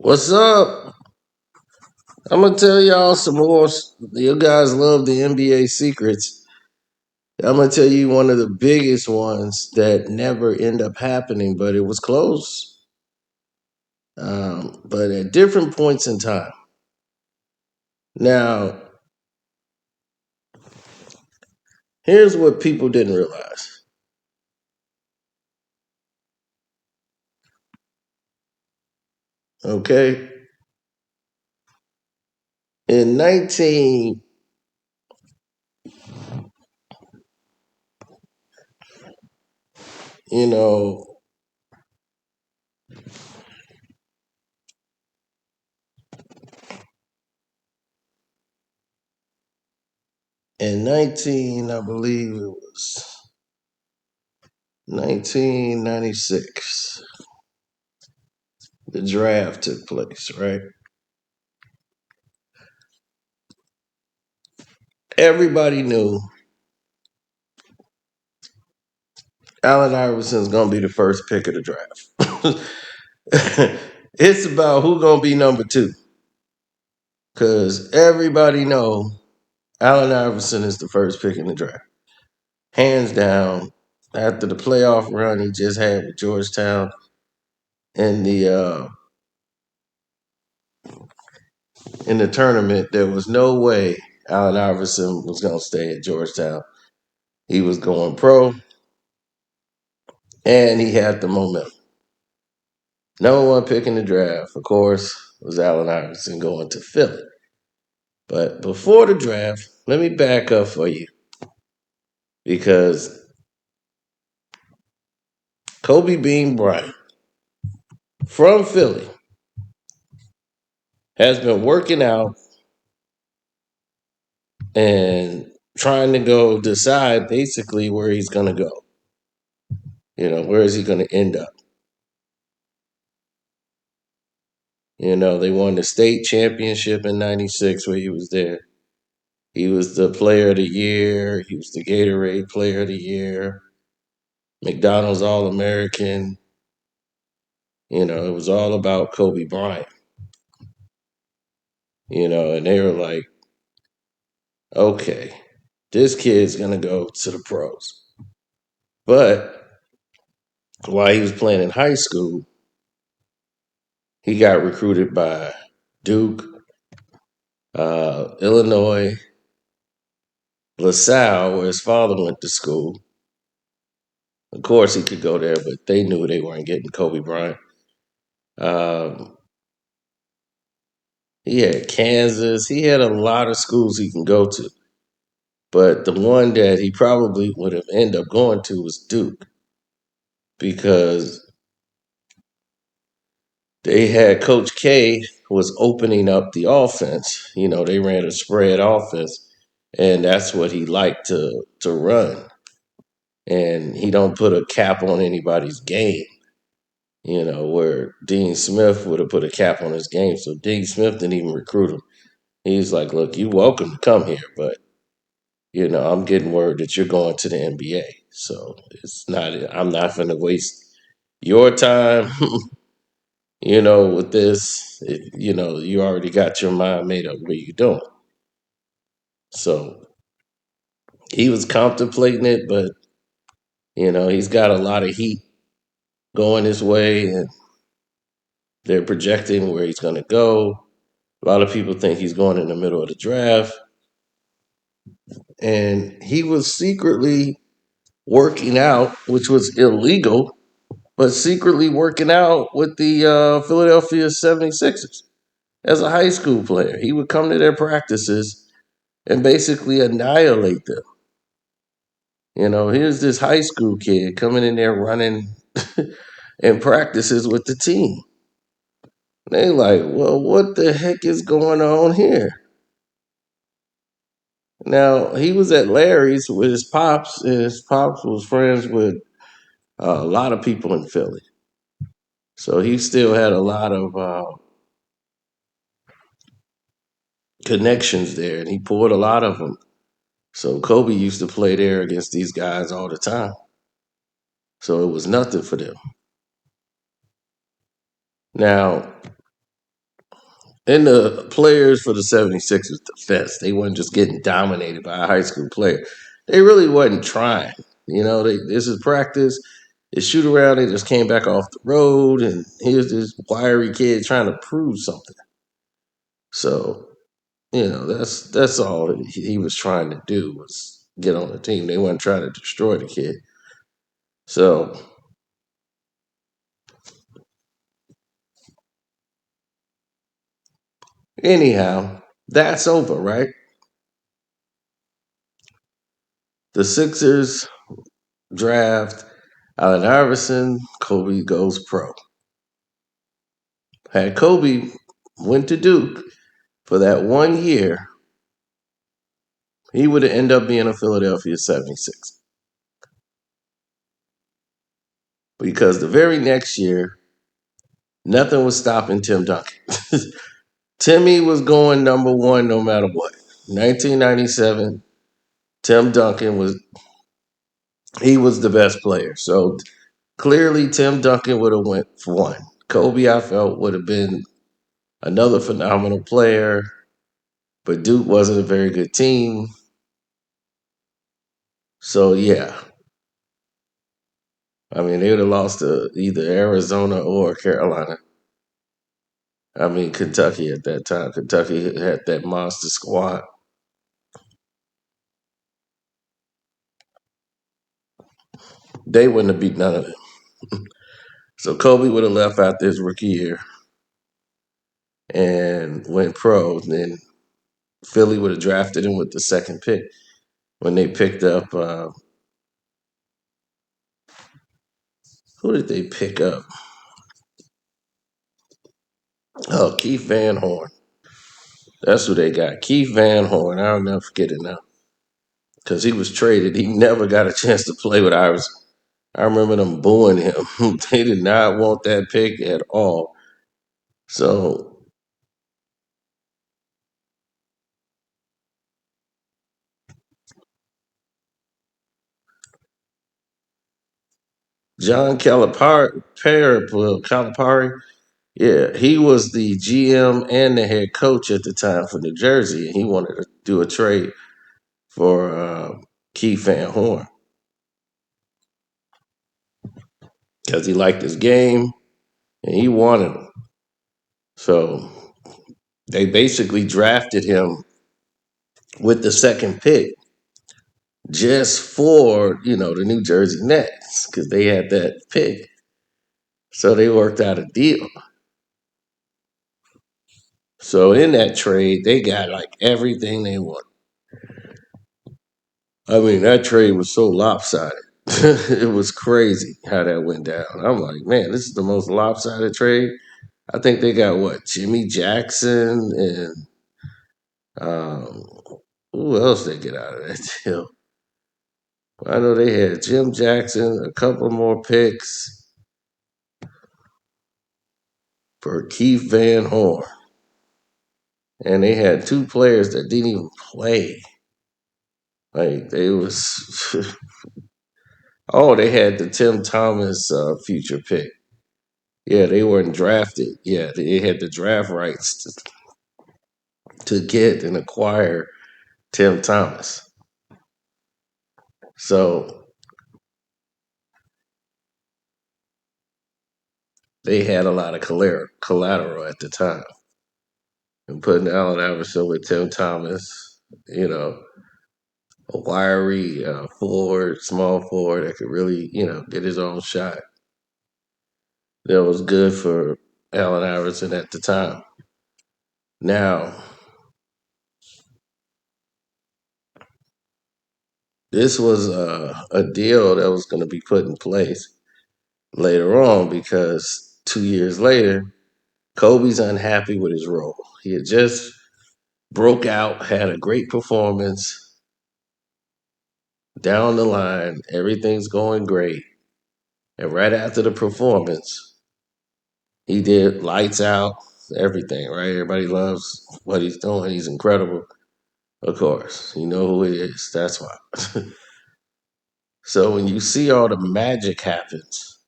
What's up? I'm gonna tell y'all some more. You guys love the NBA secrets. I'm gonna tell you one of the biggest ones that never end up happening, but it was close. But at different points in time. Now, here's what people didn't realize. Okay, in 19, you know, in 19, I believe it was 1996, the draft took place. Right, everybody knew Allen Iverson's gonna be the first pick of the draft. It's about who gonna be number two, because everybody know Allen Iverson is the first pick in the draft, hands down. After the playoff run he just had with Georgetown in the tournament, there was no way Allen Iverson was gonna stay at Georgetown. He was going pro, and he had the momentum. Number one pick in the draft, of course, was Allen Iverson going to Philly. But before the draft, let me back up for you because Kobe Bean Bryant from Philly has been working out and trying to go decide basically where he's going to go. Where is he going to end up? They won the state championship in 96 where he was there. He was the player of the year. He was the Gatorade player of the year, McDonald's All American. It was all about Kobe Bryant, and they were like, okay, this kid's going to go to the pros. But while he was playing in high school, he got recruited by Duke, Illinois, LaSalle, where his father went to school. Of course, he could go there, but they knew they weren't getting Kobe Bryant. Um, he had Kansas. He had a lot of schools he can go to. But the one that he probably would have ended up going to was Duke because they had Coach K was opening up the offense. They ran a spread offense, and that's what he liked to run. And he don't put a cap on anybody's game. Where Dean Smith would have put a cap on his game. So Dean Smith didn't even recruit him. He's like, look, you're welcome to come here, but I'm getting word that you're going to the NBA. So I'm not gonna waste your time with this. You already got your mind made up what you're doing. So he was contemplating it, but he's got a lot of heat going his way, and they're projecting where he's going to go. A lot of people think he's going in the middle of the draft, and he was secretly working out, which was illegal, but secretly working out with the Philadelphia 76ers as a high school player. He would come to their practices and basically annihilate them. Here's this high school kid coming in there running and practices with the team. They like, well, what the heck is going on here? Now, he was at Larry's with his pops, and his pops was friends with a lot of people in Philly. So he still had a lot of connections there, and he pulled a lot of them. So Kobe used to play there against these guys all the time. So it was nothing for them. Now, And the players for the 76ers defense, they weren't just getting dominated by a high school player. They really wasn't trying. This is practice. They shoot around. They just came back off the road, and here's this wiry kid trying to prove something. So that's all he was trying to do was get on the team. They weren't trying to destroy the kid. So anyhow, that's over, right? The Sixers draft Allen Iverson. Kobe goes pro. Had Kobe went to Duke for that 1 year, he would have ended up being a Philadelphia 76. Because the very next year, nothing was stopping Tim Duncan. Timmy was going number one no matter what. 1997, Tim Duncan was the best player. So clearly Tim Duncan would have went for one. Kobe, I felt, would have been another phenomenal player, but Duke wasn't a very good team. So yeah, I mean, they would have lost to either Arizona or Carolina. I mean, Kentucky at that time. Kentucky had that monster squad. They wouldn't have beat none of them. So Kobe would have left after his rookie year and went pro. Then Philly would have drafted him with the second pick when they picked up. Who did they pick up? Oh, Keith Van Horn. That's who they got. Keith Van Horn. I'll never forget it now because he was traded. He never got a chance to play with Iverson. I remember them booing him. They did not want that pick at all. So John Calipari, yeah, he was the GM and the head coach at the time for New Jersey, and he wanted to do a trade for Keith Van Horn because he liked his game and he wanted him. So they basically drafted him with the second pick just for the New Jersey Nets because they had that pick. So they worked out a deal. So in that trade, they got like everything they want. I mean, that trade was so lopsided. It was crazy how that went down. I'm like, man, this is the most lopsided trade. I think they got what Jimmy Jackson and um, who else they get out of that deal? I know they had Jim Jackson, a couple more picks for Keith Van Horn, and they had two players that didn't even play. Like they was, oh, they had the Tim Thomas future pick. Yeah, they weren't drafted. Yeah, they had the draft rights to get and acquire Tim Thomas. So they had a lot of collateral at the time. And putting Allen Iverson with Tim Thomas, a wiry forward, small forward that could really, get his own shot. That was good for Allen Iverson at the time. Now, this was a deal that was going to be put in place later on because 2 years later, Kobe's unhappy with his role. He had just broke out, had a great performance down the line, everything's going great. And right after the performance, he did lights out, everything, right? Everybody loves what he's doing. He's incredible, of course. You know who he is. That's why. So when you see all the magic happens,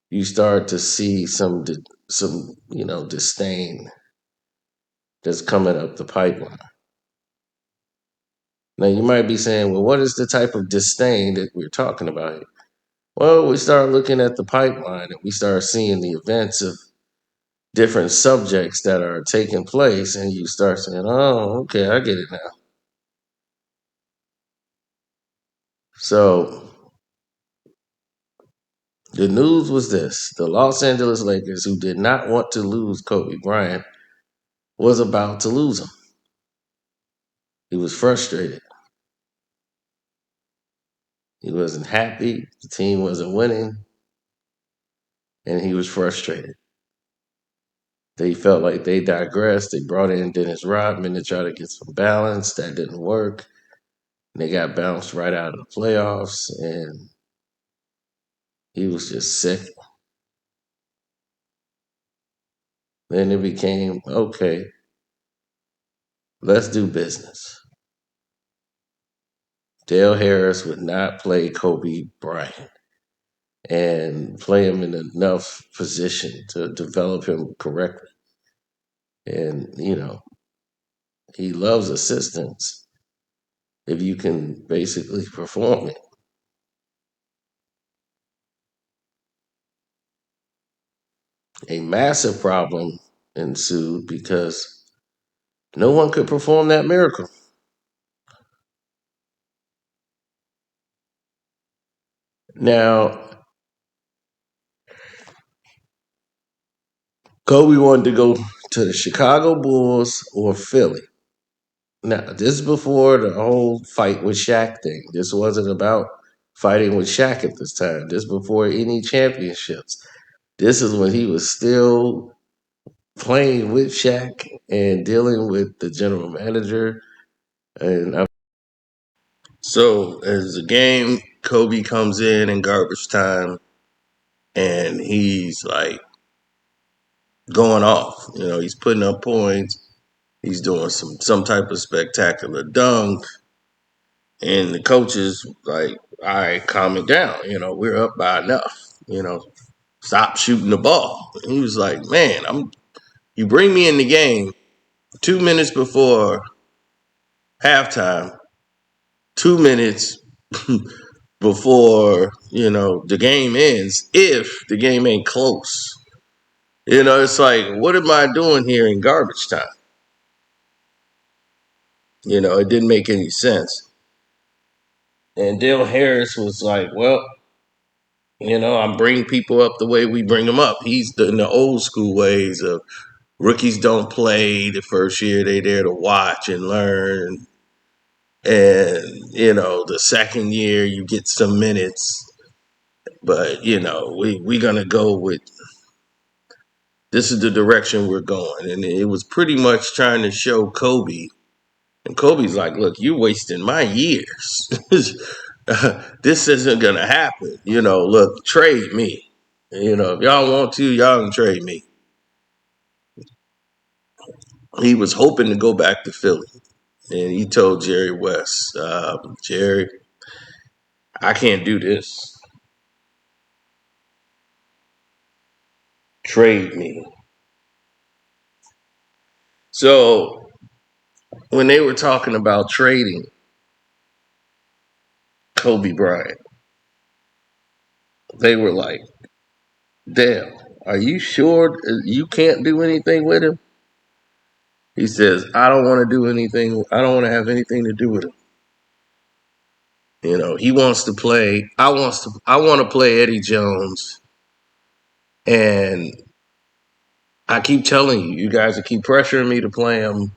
you start to see some disdain that's coming up the pipeline. Now you might be saying, well, what is the type of disdain that we're talking about here? Well, we start looking at the pipeline and we start seeing the events of different subjects that are taking place, and you start saying, oh, okay, I get it now. So the news was this: the Los Angeles Lakers, who did not want to lose Kobe Bryant, was about to lose him. He was frustrated. He wasn't happy. The team wasn't winning, and he was frustrated. They felt like they digressed. They brought in Dennis Rodman to try to get some balance. That didn't work. They got bounced right out of the playoffs, and he was just sick. Then it became, okay, let's do business. Dale Harris would not play Kobe Bryant and play him in enough position to develop him correctly. And, he loves assistance if you can basically perform it. A massive problem ensued because no one could perform that miracle. Now, Kobe wanted to go to the Chicago Bulls or Philly. Now, this is before the whole fight with Shaq thing. This wasn't about fighting with Shaq at this time. This before any championships. This is when he was still playing with Shaq and dealing with the general manager. So as the game, Kobe comes in garbage time, and he's like going off. He's putting up points. He's doing some type of spectacular dunk, and the coach is like, "All right, calm it down. We're up by enough. Stop shooting the ball." And he was like, "Man, you bring me in the game 2 minutes before halftime, 2 minutes before the game ends. If the game ain't close, it's like, what am I doing here in garbage time?" It didn't make any sense. And Dale Harris was like, "Well, I'm bringing people up the way we bring them up. He's in the old school ways of rookies don't play the first year; they there to watch and learn. And the second year you get some minutes, but we gonna go with this is the direction we're going." And it was pretty much trying to show Kobe. And Kobe's like, "Look, you're wasting my years. This isn't gonna happen. Look, trade me. If y'all want to, y'all can trade me." He was hoping to go back to Philly, and he told Jerry West, "Jerry, I can't do this. Trade me." So when they were talking about trading Kobe Bryant, they were like, "Dale, are you sure you can't do anything with him?" He says, "I don't want to do anything. I don't want to have anything to do with him. He wants to play. I want to play Eddie Jones, and I keep telling you, you guys will keep pressuring me to play him.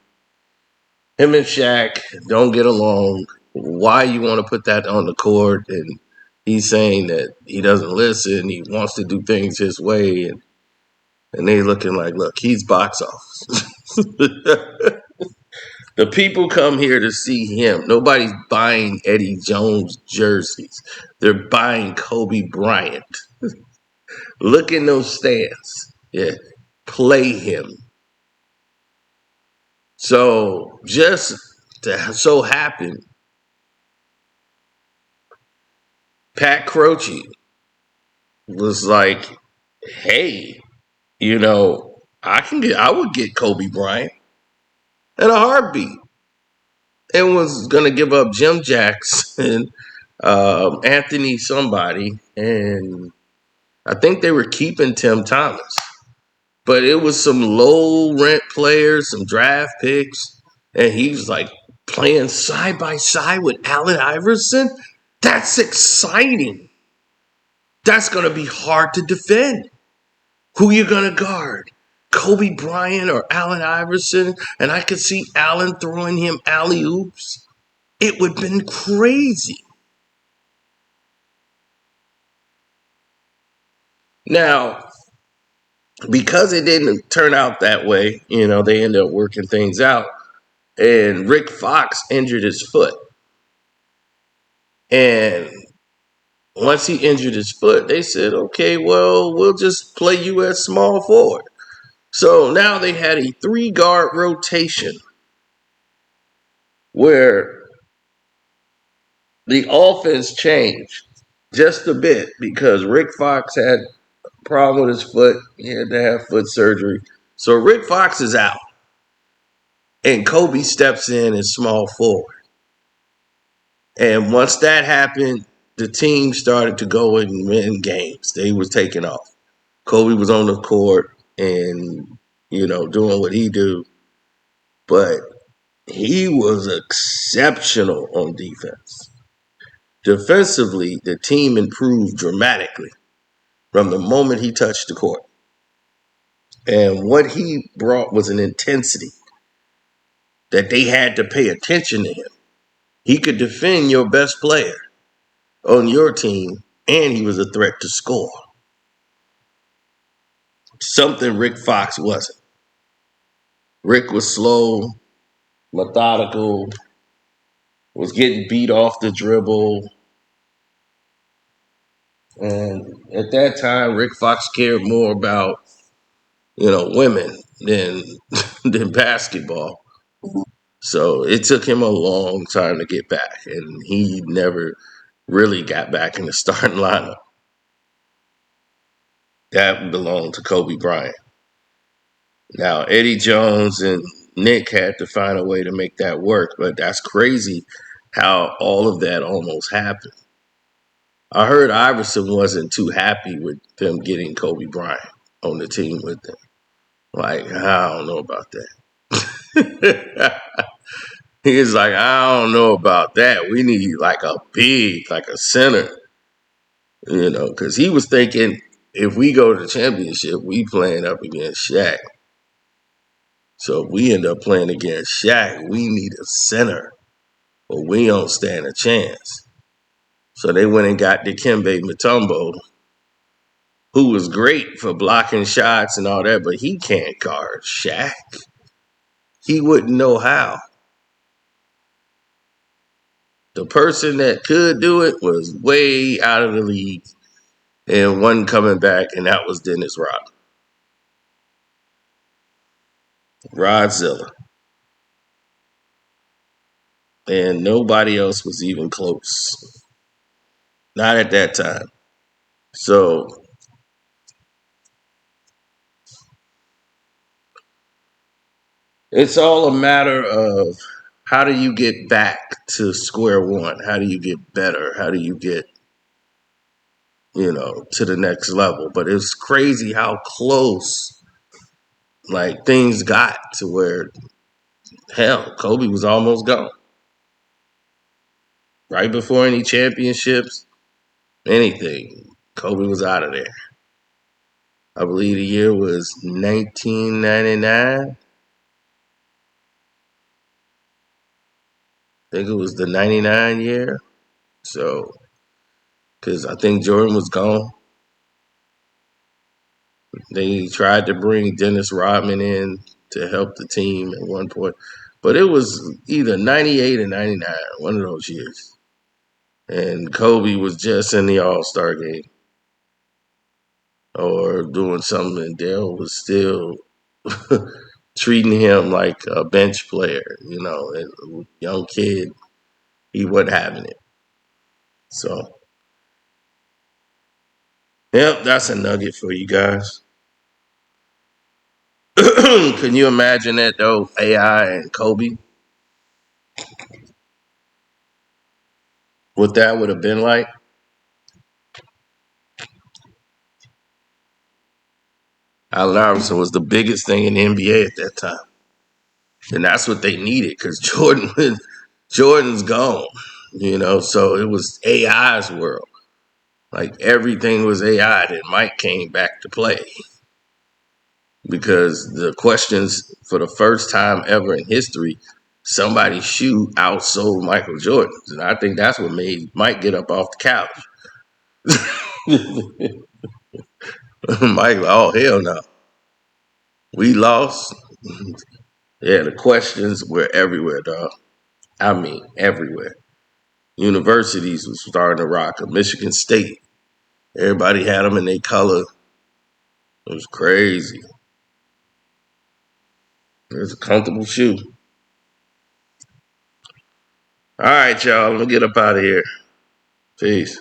Him and Shaq don't get along. Why you want to put that on the court?" And he's saying that he doesn't listen. He wants to do things his way, and they looking like, "Look, he's box office." The people come here to see him. Nobody's buying Eddie Jones jerseys. They're buying Kobe Bryant. Look in those stands. Yeah. Play him. So just to so happen, Pat Croce was like, "Hey, I would get Kobe Bryant." in a heartbeat, and was going to give up Jim Jackson, Anthony somebody, and I think they were keeping Tim Thomas. But it was some low rent players, some draft picks, and he was like playing side by side with Allen Iverson. That's exciting. That's going to be hard to defend. Who you going to guard? Kobe Bryant or Allen Iverson? And I could see Allen throwing him alley oops. It would have been crazy. Now, because it didn't turn out that way, they ended up working things out. And Rick Fox injured his foot. And once he injured his foot, they said, okay, well, we'll just play you as small forward. So now they had a 3 guard rotation where the offense changed just a bit because Rick Fox had a problem with his foot. He had to have foot surgery. So Rick Fox is out. And Kobe steps in as small forward. And once that happened, the team started to go and win games. They was taking off. Kobe was on the court and, doing what he do. But he was exceptional on defense. Defensively, the team improved dramatically from the moment he touched the court. And what he brought was an intensity that they had to pay attention to him. He could defend your best player on your team, and he was a threat to score. Something Rick Fox wasn't. Rick was slow, methodical, was getting beat off the dribble. And at that time, Rick Fox cared more about, women than than basketball. So it took him a long time to get back, and he never really got back in the starting lineup. That belonged to Kobe Bryant. Now, Eddie Jones and Nick had to find a way to make that work, but that's crazy how all of that almost happened. I heard Iverson wasn't too happy with them getting Kobe Bryant on the team with them. Like, I don't know about that. He was like, I don't know about that. We need like a big, like a center, because he was thinking if we go to the championship, we playing up against Shaq. So if we end up playing against Shaq, we need a center, or we don't stand a chance. So they went and got Dikembe Mutombo, who was great for blocking shots and all that, but he can't guard Shaq. He wouldn't know how. The person that could do it was way out of the league and one coming back, and that was Dennis Rodzilla. And nobody else was even close. Not at that time. So it's all a matter of how do you get back to square one? How do you get better? How do you get, to the next level? But it's crazy how close like things got to where hell, Kobe was almost gone. Right before any championships, anything, Kobe was out of there. I believe the year was 1999. I think it was the 99 year. So, because I think Jordan was gone. They tried to bring Dennis Rodman in to help the team at one point. But it was either 98 or 99, one of those years. And Kobe was just in the All Star game or doing something, and Dale was still treating him like a bench player, and young kid, he wasn't having it. So, yep, that's a nugget for you guys. Can you imagine that though? AI and Kobe, what that would have been like? Allen Iverson was the biggest thing in the NBA at that time, and that's what they needed because Jordan's gone. So it was AI's world. Like everything was AI. Then Mike came back to play because the questions for the first time ever in history, somebody's shoe outsold Michael Jordan's, and I think that's what made Mike get up off the couch. Mike, oh hell no, we lost. Yeah, the questions were everywhere, dog. I mean, everywhere. Universities was starting to rock. Michigan State, everybody had them in their color. It was crazy. It was a comfortable shoe. All right, y'all. Let me get up out of here. Peace.